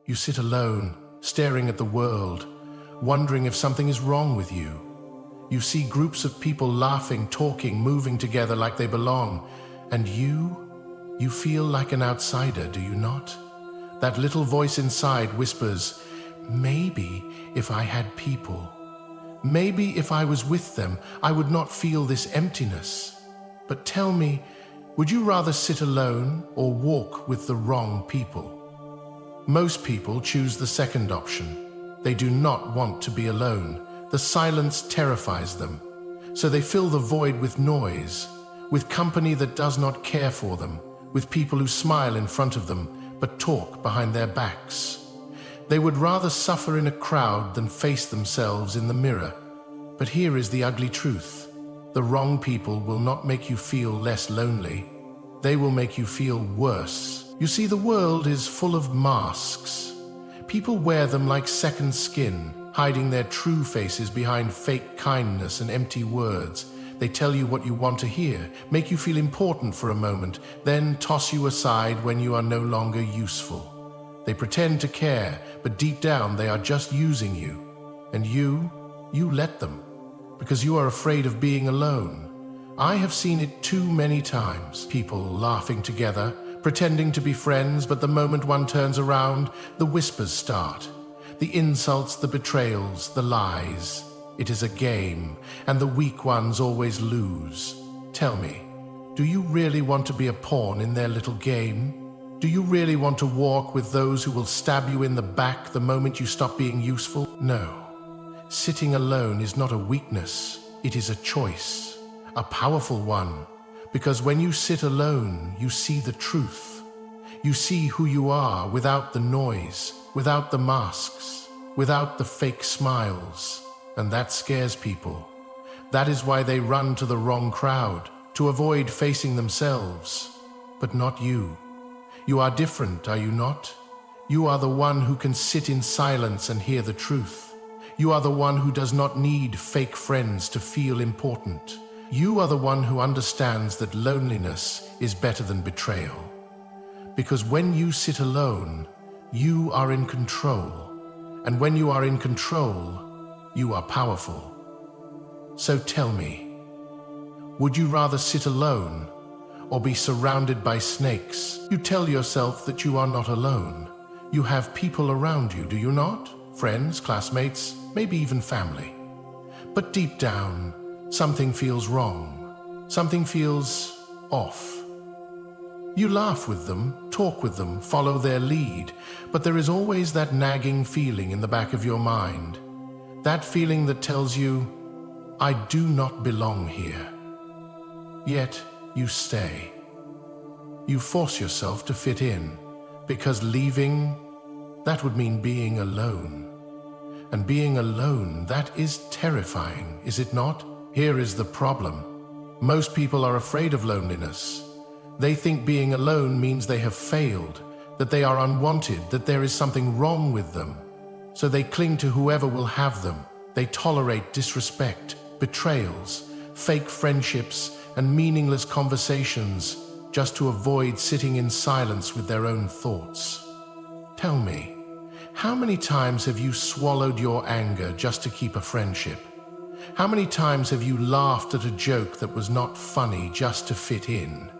You sit alone, staring at the world, wondering if something is wrong with you. You see groups of people laughing, talking, moving together like they belong, and you feel like an outsider, do you not? That little voice inside whispers, maybe if I had people, maybe if I was with them, I would not feel this emptiness. But tell me, would you rather sit alone or walk with the wrong people? Most people choose the second option. They do not want to be alone. The silence terrifies them. So they fill the void with noise, with company that does not care for them, with people who smile in front of them but talk behind their backs. They would rather suffer in a crowd than face themselves in the mirror. But here is the ugly truth. The wrong people will not make you feel less lonely. They will make you feel worse. You see, the world is full of masks. People wear them like second skin, hiding their true faces behind fake kindness and empty words. They tell you what you want to hear, make you feel important for a moment, then toss you aside when you are no longer useful. They pretend to care, but deep down they are just using you. And you let them, because you are afraid of being alone. I have seen it too many times. People laughing together, pretending to be friends, but the moment one turns around, the whispers start. The insults, the betrayals, the lies. It is a game, and the weak ones always lose. Tell me, do you really want to be a pawn in their little game? Do you really want to walk with those who will stab you in the back the moment you stop being useful? No. Sitting alone is not a weakness. It is a choice, a powerful one. Because when you sit alone, you see the truth. You see who you are without the noise, without the masks, without the fake smiles. And that scares people. That is why they run to the wrong crowd, to avoid facing themselves. But not you. You are different, are you not? You are the one who can sit in silence and hear the truth. You are the one who does not need fake friends to feel important. You are the one who understands that loneliness is better than betrayal. Because when you sit alone, you are in control. And when you are in control, you are powerful. So tell me, would you rather sit alone or be surrounded by snakes? You tell yourself that you are not alone. You have people around you, do you not? Friends, classmates, maybe even family. But deep down, something feels wrong. Something feels off. You laugh with them, talk with them, follow their lead, but there is always that nagging feeling in the back of your mind. That feeling that tells you, I do not belong here. Yet you stay. You force yourself to fit in, because leaving, that would mean being alone. And being alone, that is terrifying, is it not? Here is the problem. Most people are afraid of loneliness. They think being alone means they have failed, that they are unwanted, that there is something wrong with them. So they cling to whoever will have them. They tolerate disrespect, betrayals, fake friendships, and meaningless conversations just to avoid sitting in silence with their own thoughts. Tell me, how many times have you swallowed your anger just to keep a friendship? How many times have you laughed at a joke that was not funny just to fit in?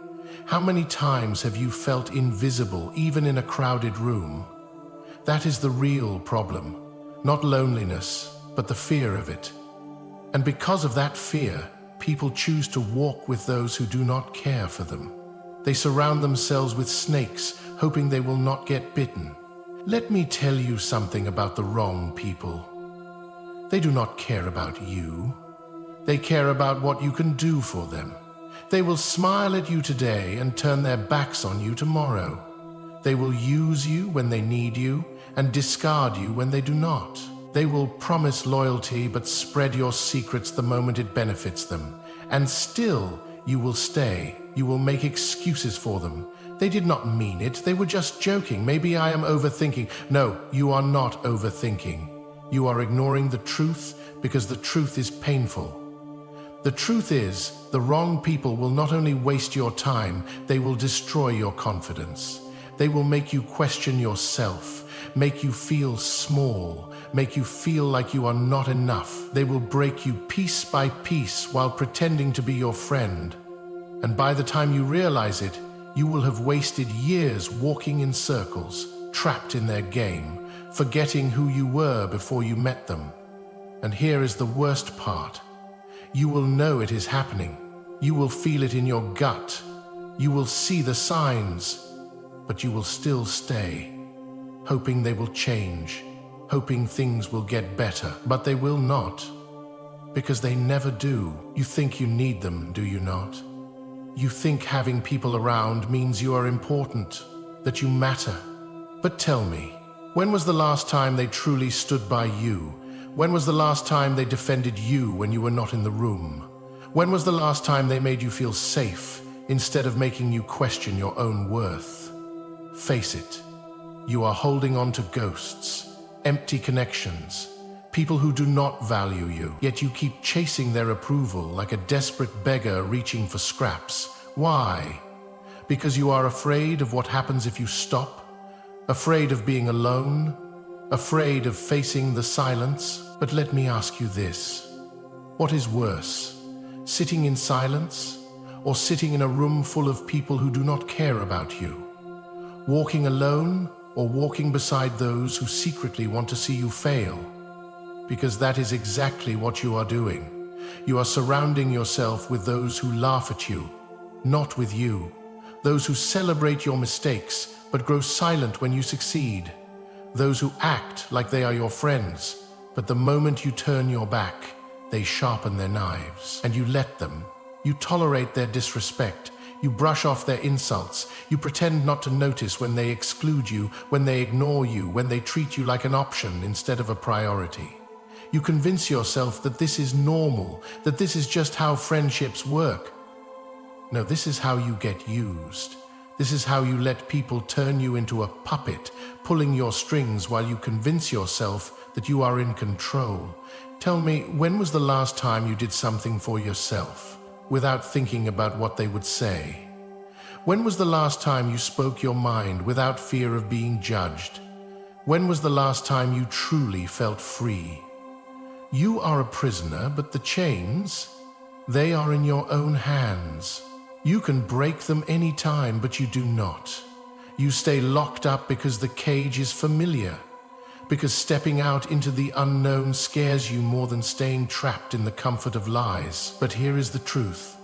How many times have you felt invisible even in a crowded room? That is the real problem, not loneliness, but the fear of it. And because of that fear, people choose to walk with those who do not care for them. They surround themselves with snakes, hoping they will not get bitten. Let me tell you something about the wrong people. They do not care about you. They care about what you can do for them. They will smile at you today and turn their backs on you tomorrow. They will use you when they need you and discard you when they do not. They will promise loyalty but spread your secrets the moment it benefits them. And still, you will stay. You will make excuses for them. They did not mean it. They were just joking. Maybe I am overthinking. No, you are not overthinking. You are ignoring the truth because the truth is painful. The truth is, the wrong people will not only waste your time, they will destroy your confidence. They will make you question yourself, make you feel small, make you feel like you are not enough. They will break you piece by piece while pretending to be your friend. And by the time you realize it, you will have wasted years walking in circles, trapped in their game, forgetting who you were before you met them. And here is the worst part. You will know it is happening. You will feel it in your gut. You will see the signs, but you will still stay, hoping they will change, hoping things will get better. But they will not, because they never do. You think you need them, do you not? You think having people around means you are important, that you matter. But tell me, when was the last time they truly stood by you? When was the last time they defended you when you were not in the room? When was the last time they made you feel safe instead of making you question your own worth? Face it, you are holding on to ghosts, empty connections, people who do not value you, yet you keep chasing their approval like a desperate beggar reaching for scraps. Why? Because you are afraid of what happens if you stop? Afraid of being alone? Afraid of facing the silence? But let me ask you this. What is worse, sitting in silence or sitting in a room full of people who do not care about you? Walking alone or walking beside those who secretly want to see you fail? Because that is exactly what you are doing. You are surrounding yourself with those who laugh at you, not with you. Those who celebrate your mistakes but grow silent when you succeed. Those who act like they are your friends, but the moment you turn your back, they sharpen their knives. And you let them. You tolerate their disrespect. You brush off their insults. You pretend not to notice when they exclude you, when they ignore you, when they treat you like an option instead of a priority. You convince yourself that this is normal, that this is just how friendships work. No, this is how you get used. This is how you let people turn you into a puppet, pulling your strings while you convince yourself that you are in control. Tell me, when was the last time you did something for yourself, without thinking about what they would say? When was the last time you spoke your mind without fear of being judged? When was the last time you truly felt free? You are a prisoner, but the chains, they are in your own hands. You can break them any time, but you do not. You stay locked up because the cage is familiar, because stepping out into the unknown scares you more than staying trapped in the comfort of lies. But here is the truth.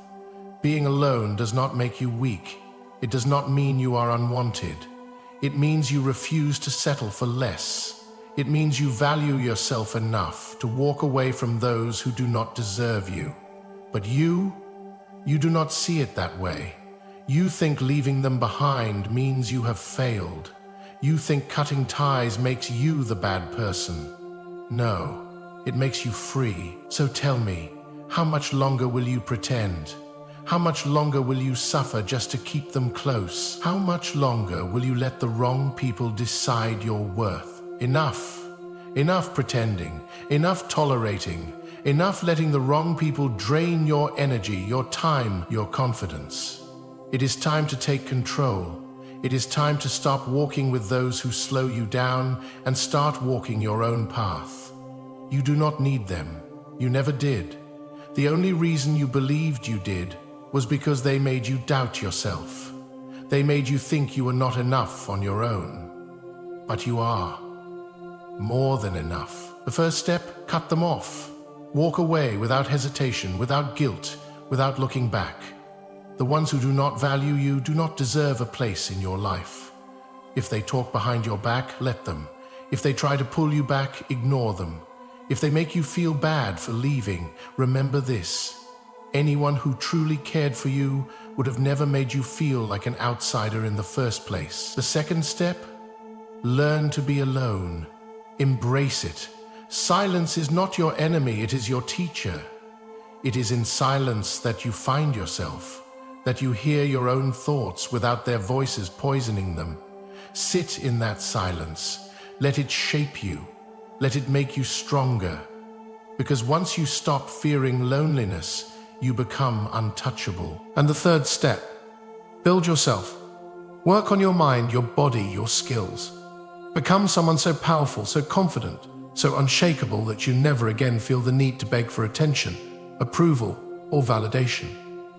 Being alone does not make you weak. It does not mean you are unwanted. It means you refuse to settle for less. It means you value yourself enough to walk away from those who do not deserve you. But you do not see it that way. You think leaving them behind means you have failed. You think cutting ties makes you the bad person. No, it makes you free. So tell me, how much longer will you pretend? How much longer will you suffer just to keep them close? How much longer will you let the wrong people decide your worth? Enough. Enough pretending. Enough tolerating. Enough letting the wrong people drain your energy, your time, your confidence. It is time to take control. It is time to stop walking with those who slow you down and start walking your own path. You do not need them. You never did. The only reason you believed you did was because they made you doubt yourself. They made you think you were not enough on your own. But you are. More than enough. The first step, cut them off. Walk away without hesitation, without guilt, without looking back. The ones who do not value you do not deserve a place in your life. If they talk behind your back, let them. If they try to pull you back, ignore them. If they make you feel bad for leaving, remember this. Anyone who truly cared for you would have never made you feel like an outsider in the first place. The second step, learn to be alone. Embrace it. Silence is not your enemy, it is your teacher. It is in silence that you find yourself, that you hear your own thoughts without their voices poisoning them. Sit in that silence. Let it shape you. Let it make you stronger. Because once you stop fearing loneliness, you become untouchable. And the third step, build yourself. Work on your mind, your body, your skills. Become someone so powerful, so confident, so unshakable that you never again feel the need to beg for attention, approval, or validation.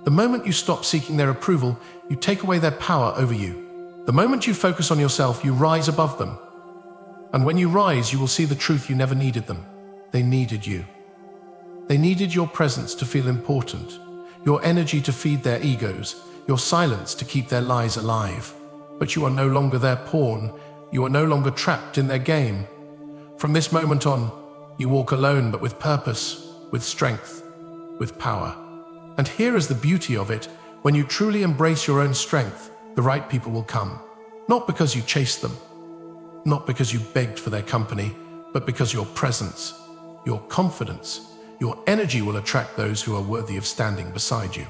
The moment you stop seeking their approval, you take away their power over you. The moment you focus on yourself, you rise above them. And when you rise, you will see the truth: you never needed them. They needed you. They needed your presence to feel important, your energy to feed their egos, your silence to keep their lies alive. But you are no longer their pawn. You are no longer trapped in their game. From this moment on, you walk alone, but with purpose, with strength, with power. And here is the beauty of it: when you truly embrace your own strength, the right people will come. Not because you chased them, not because you begged for their company, but because your presence, your confidence, your energy will attract those who are worthy of standing beside you.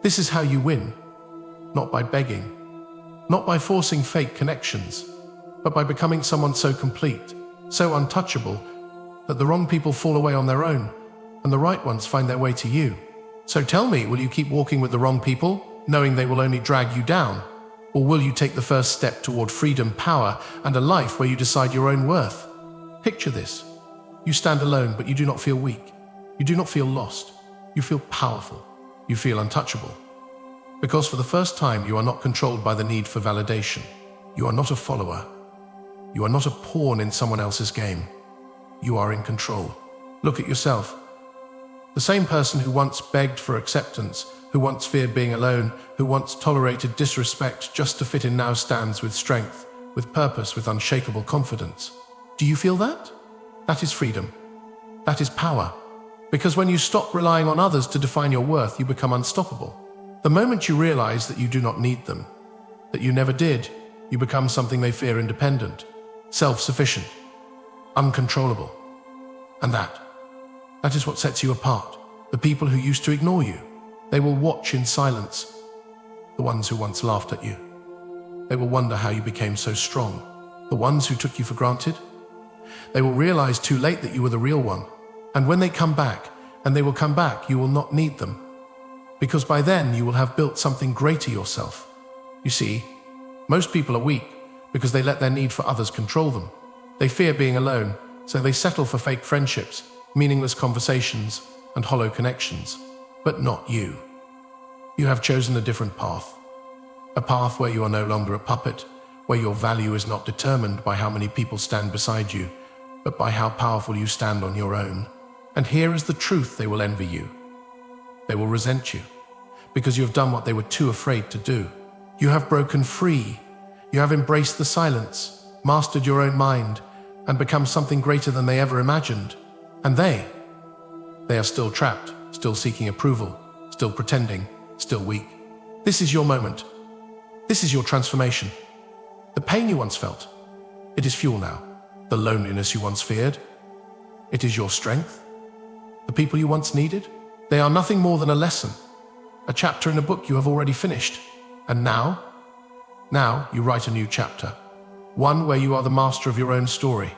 This is how you win, not by begging, not by forcing fake connections, but by becoming someone so complete, so untouchable, that the wrong people fall away on their own, and the right ones find their way to you. So tell me, will you keep walking with the wrong people, knowing they will only drag you down? Or will you take the first step toward freedom, power, and a life where you decide your own worth? Picture this. You stand alone, but you do not feel weak. You do not feel lost. You feel powerful. You feel untouchable. Because for the first time, you are not controlled by the need for validation. You are not a follower. You are not a pawn in someone else's game. You are in control. Look at yourself. The same person who once begged for acceptance, who once feared being alone, who once tolerated disrespect just to fit in, now stands with strength, with purpose, with unshakable confidence. Do you feel that? That is freedom. That is power. Because when you stop relying on others to define your worth, you become unstoppable. The moment you realize that you do not need them, that you never did, you become something they fear: independent, self-sufficient, uncontrollable. And that is what sets you apart. The people who used to ignore you, they will watch in silence. The ones who once laughed at you, they will wonder how you became so strong. The ones who took you for granted, they will realize too late that you were the real one. And when they come back, and they will come back, you will not need them. Because by then you will have built something greater yourself. You see, most people are weak because they let their need for others control them. They fear being alone, so they settle for fake friendships, meaningless conversations, and hollow connections. But not you. You have chosen a different path. A path where you are no longer a puppet, where your value is not determined by how many people stand beside you, but by how powerful you stand on your own. And here is the truth: they will envy you. They will resent you, because you have done what they were too afraid to do. You have broken free. You have embraced the silence, mastered your own mind, and become something greater than they ever imagined. And they are still trapped, still seeking approval, still pretending, still weak. This is your moment. This is your transformation. The pain you once felt, it is fuel now. The loneliness you once feared, it is your strength. The people you once needed, they are nothing more than a lesson, a chapter in a book you have already finished. And now you write a new chapter. One where you are the master of your own story.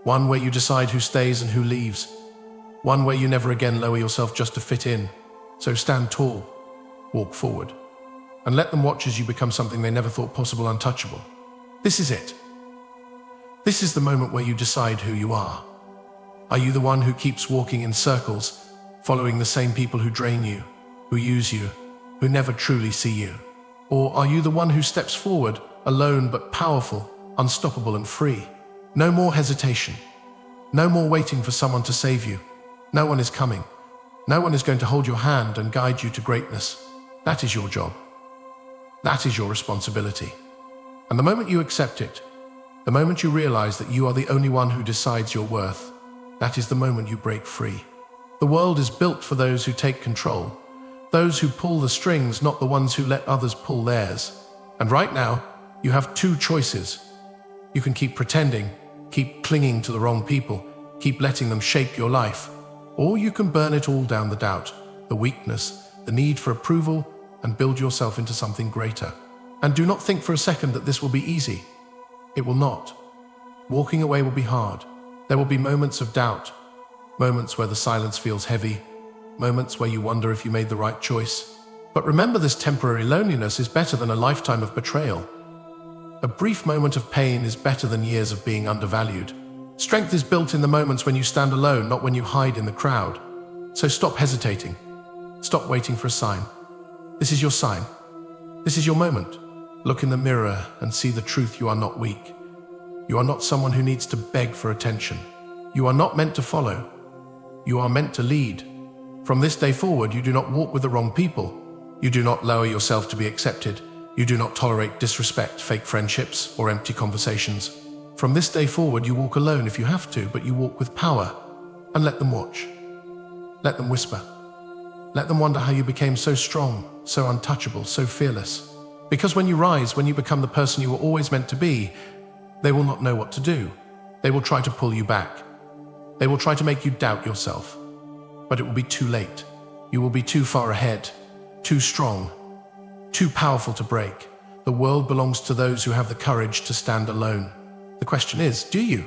One where you decide who stays and who leaves. One where you never again lower yourself just to fit in. So stand tall, walk forward, and let them watch as you become something they never thought possible: untouchable. This is it. This is the moment where you decide who you are. Are you the one who keeps walking in circles, following the same people who drain you, who use you, who never truly see you? Or are you the one who steps forward, alone but powerful, unstoppable and free? No more hesitation. No more waiting for someone to save you. No one is coming. No one is going to hold your hand and guide you to greatness. That is your job. That is your responsibility. And the moment you accept it, the moment you realize that you are the only one who decides your worth, that is the moment you break free. The world is built for those who take control, those who pull the strings, not the ones who let others pull theirs. And right now, you have two choices. You can keep pretending, keep clinging to the wrong people, keep letting them shape your life, or you can burn it all down: the doubt, the weakness, the need for approval, and build yourself into something greater. And do not think for a second that this will be easy. It will not. Walking away will be hard. There will be moments of doubt, moments where the silence feels heavy, moments where you wonder if you made the right choice. But remember, this temporary loneliness is better than a lifetime of betrayal. A brief moment of pain is better than years of being undervalued. Strength is built in the moments when you stand alone, not when you hide in the crowd. So stop hesitating. Stop waiting for a sign. This is your sign. This is your moment. Look in the mirror and see the truth. You are not weak. You are not someone who needs to beg for attention. You are not meant to follow. You are meant to lead. From this day forward, you do not walk with the wrong people. You do not lower yourself to be accepted. You do not tolerate disrespect, fake friendships, or empty conversations. From this day forward, you walk alone if you have to, but you walk with power. And let them watch. Let them whisper. Let them wonder how you became so strong, so untouchable, so fearless. Because when you rise, when you become the person you were always meant to be, they will not know what to do. They will try to pull you back. They will try to make you doubt yourself. But it will be too late. You will be too far ahead, too strong, too powerful to break. The world belongs to those who have the courage to stand alone. The question is, do you?